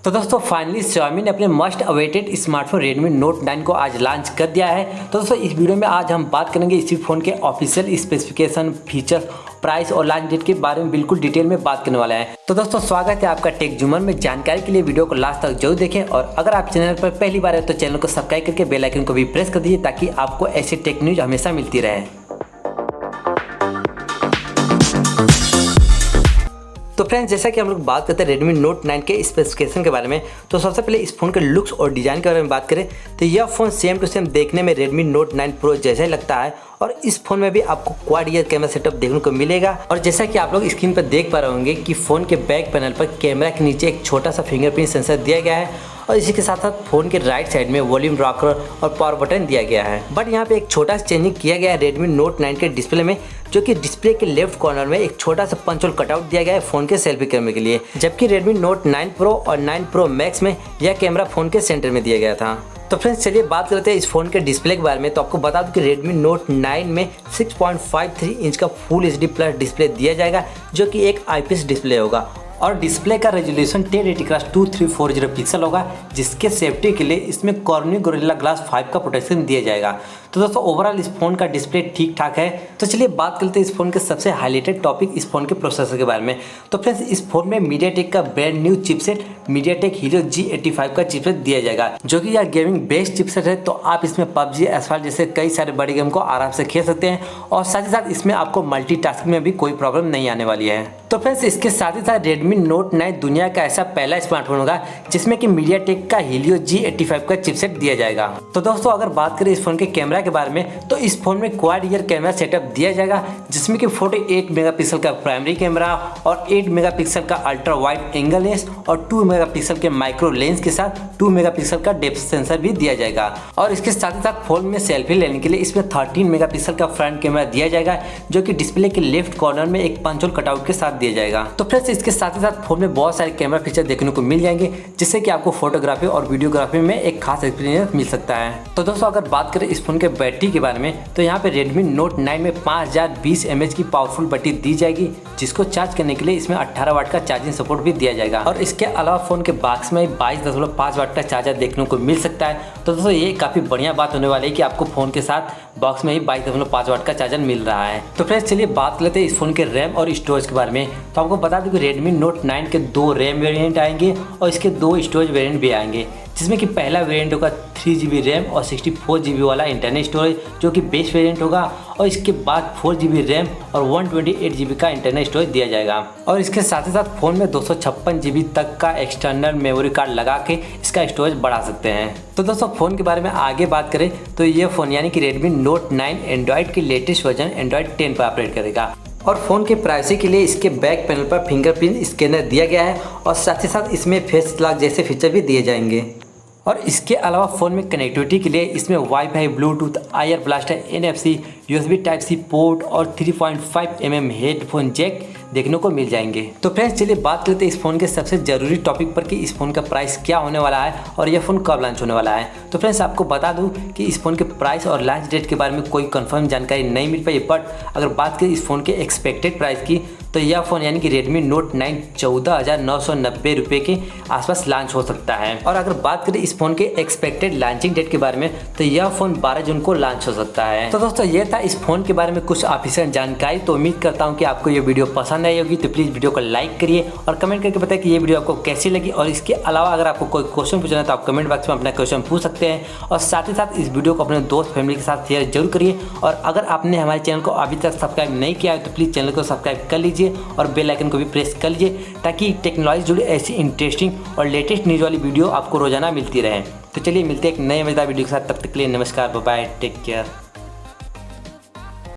तो दोस्तों finally xiaomi ने अपने must awaited smartphone Redmi Note 9 को आज लॉन्च कर दिया है। तो दोस्तों इस वीडियो में आज हम बात करेंगे इसी फ़ोन के ऑफिशियल स्पेसिफिकेशन, फीचर्स, प्राइस और लॉन्च डेट के बारे में बिल्कुल डिटेल में बात करने वाले हैं। तो दोस्तों स्वागत है आपका टेक जूमर में। जानकारी के लिए वीडियो को लास्ट तक जरूर देखें और अगर आप चैनल पर पहली बार है तो चैनल को सब्सक्राइब करके बेल आइकन को भी प्रेस कर दीजिए ताकि आपको ऐसे टेक न्यूज हमेशा मिलती रहे। तो फ्रेंड्स जैसा कि हम लोग बात करते हैं Redmi Note 9 के स्पेसिफिकेशन के बारे में, तो सबसे पहले इस फ़ोन के लुक्स और डिज़ाइन के बारे में बात करें तो यह फ़ोन सेम टू सेम देखने में Redmi Note 9 Pro जैसा ही लगता है और इस फ़ोन में भी आपको क्वाड ईयर कैमरा सेटअप देखने को मिलेगा। और जैसा कि आप लोग स्क्रीन पर देख पा रहे होंगे कि फ़ोन के बैक पैनल पर कैमरा के नीचे एक छोटा सा फिंगरप्रिंट सेंसर दिया गया है और इसी के साथ साथ फ़ोन के राइट साइड में वॉल्यूम रॉकर और पावर बटन दिया गया है। बट यहाँ पे एक छोटा सा चेंजिंग किया गया है Redmi Note 9 के डिस्प्ले में, जो कि डिस्प्ले के लेफ्ट कॉर्नर में एक छोटा सा पंच होल कटआउट दिया गया है फ़ोन के सेल्फी कैमरे के लिए, जबकि Redmi Note 9 Pro और 9 Pro Max में यह कैमरा फ़ोन के सेंटर में दिया गया था। तो फ्रेंड्स चलिए बात करते हैं इस फ़ोन के डिस्प्ले के बारे में। तो आपको बता दूं कि Redmi Note 9 में 6.53 इंच का फुल HD प्लस डिस्प्ले दिया जाएगा, जो कि एक IPS डिस्प्ले होगा और डिस्प्ले का रेजोल्यूशन 1080x2340 पिक्सल होगा, जिसके सेफ्टी के लिए इसमें कॉर्निंग गोरिल्ला ग्लास 5 का प्रोटेक्शन दिया जाएगा। तो दोस्तों ओवरऑल इस फ़ोन का डिस्प्ले ठीक ठाक है। तो चलिए बात करते हैं इस फ़ोन के सबसे हाईलाइटेड टॉपिक, इस फ़ोन के प्रोसेसर के बारे में। तो फ्रेंड्स इस फ़ोन में mediatek का brand new chipset mediatek Helio G85 का चिपसेट दिया जाएगा, जो कि यह गेमिंग बेस्ड चिपसेट है। तो आप इसमें PUBG, एसफाल्ट जैसे कई सारे बड़े गेम को आराम से खेल सकते हैं और साथ ही साथ इसमें आपको मल्टीटास्किंग में भी कोई प्रॉब्लम नहीं आने वाली है। तो फ्रेंड्स इसके साथ ही साथ Redmi Note 9 दुनिया का ऐसा पहला स्मार्टफोन होगा जिसमें कि mediatek का Helio G85 का चिपसेट दिया जाएगा। तो दोस्तों अगर बात करें इस फोन के कैमरा के बारे में, तो इस फोन में क्वाड ईयर कैमरा सेटअप दिया जाएगा, जिसमें कि 48 मेगापिक्सल का प्राइमरी कैमरा और 8 मेगापिक्सल का अल्ट्रा वाइड एंगल लेंस और 2 मेगापिक्सल के माइक्रो लेंस के साथ 2 मेगापिक्सल का डेप्थ सेंसर भी दिया जाएगा। और इसके साथ ही साथ फोन में सेल्फी लेने के लिए इसमें 13 मेगापिक्सल का फ्रंट कैमरा दिया जाएगा, जो कि डिस्प्ले के लेफ्ट कॉर्नर में एक पंच होल कटआउट के साथ दिया जाएगा। तो फ्रेंड्स इसके साथ ही साथ फोन में बहुत सारे कैमरा फीचर देखने को मिल जाएंगे, जिससे कि आपको फोटोग्राफी और वीडियोग्राफी में एक खास एक्सपीरियंस मिल सकता है। तो दोस्तों अगर बात करें इस फोन के बैटरी के बारे में, तो यहाँ पे Redmi Note 9 में 5020 mAh की पावरफुल बैटरी दी जाएगी, जिसको चार्ज करने के लिए इसमें 18 वाट का चार्जिंग सपोर्ट भी दिया जाएगा। और इसके अलावा फोन के बॉक्स में 22.5 वाट का चार्जर देखने को मिल सकता है। तो दोस्तों ये काफ़ी बढ़िया बात होने वाली है कि आपको फ़ोन के साथ बॉक्स में ही 22.5 वाट का चार्जर मिल रहा है। तो फ्रेंड्स चलिए बात लेते हैं इस फोन के रैम और स्टोरेज के बारे में। तो आपको बता दूं कि Redmi Note 9 के 2 रैम वेरिएंट आएंगे और इसके 2 स्टोरेज वेरिएंट भी आएंगे, जिसमें कि पहला वेरिएंट होगा 3GB रैम और 64GB वाला इंटरनल स्टोरेज, जो कि बेस वेरिएंट होगा। और इसके बाद 4GB रैम और 128GB का इंटरनल स्टोरेज दिया जाएगा। और इसके साथ ही साथ फ़ोन में 256GB तक का एक्सटर्नल मेमोरी कार्ड लगा के इसका स्टोरेज बढ़ा सकते हैं। तो दोस्तों फ़ोन के बारे में आगे बात करें तो ये फ़ोन यानी कि Redmi Note 9 एंड्रॉयड की लेटेस्ट वर्जन एंड्रॉयड 10 पर ऑपरेट करेगा। और फ़ोन के प्राइवेसी के लिए इसके बैक पैनल पर फिंगरप्रिंट स्कैनर दिया गया है और साथ ही साथ इसमें फेस लॉक जैसे फीचर भी दिए जाएंगे। और इसके अलावा फ़ोन में कनेक्टिविटी के लिए इसमें wifi, Bluetooth, IR blaster, NFC, USB Type-C port और 3.5mm हेडफोन जैक देखने को मिल जाएंगे। तो फ्रेंड्स चलिए बात करते हैं इस फ़ोन के सबसे ज़रूरी टॉपिक पर कि इस फ़ोन का प्राइस क्या होने वाला है और यह फ़ोन कब लॉन्च होने वाला है। तो फ्रेंड्स आपको बता दूं कि इस फ़ोन के प्राइस और लॉन्च डेट के बारे में कोई कंफर्म जानकारी नहीं मिल पाई, बट अगर बात करें इस फ़ोन के एक्सपेक्टेड प्राइस की, तो यह फ़ोन यानी कि Redmi Note 9 14,990 रुपये के आसपास लॉन्च हो सकता है। और अगर बात करें इस फ़ोन के एक्सपेक्टेड लॉन्चिंग डेट के बारे में, तो यह फ़ोन 12 जून को लॉन्च हो सकता है। तो दोस्तों ये था इस फ़ोन के बारे में कुछ ऑफिशियल जानकारी। तो उम्मीद करता हूँ कि आपको ये वीडियो पसंद आई होगी। तो प्लीज़ वीडियो को लाइक करिए और कमेंट करके बताएं कि ये वीडियो आपको कैसी लगी। और इसके अलावा अगर आपको कोई क्वेश्चन पूछना है तो आप कमेंट बॉक्स में अपना क्वेश्चन पूछ सकते हैं। और साथ ही साथ इस वीडियो को अपने दोस्त फैमिली के साथ शेयर जरूर करिए। और अगर आपने हमारे चैनल को अभी तक सब्सक्राइब नहीं किया है तो प्लीज़ चैनल को सब्सक्राइब कर लीजिए और बेल आइकन को भी प्रेस कर लीजिए, ताकि टेक्नोलॉजी जुड़ी ऐसी इंटरेस्टिंग और लेटेस्ट न्यूज़ वाली वीडियो आपको रोजाना मिलती रहे। तो चलिए मिलते हैं एक नए मजेदार वीडियो के साथ, तब तक के लिए नमस्कार, बाय बाय, टेक केयर।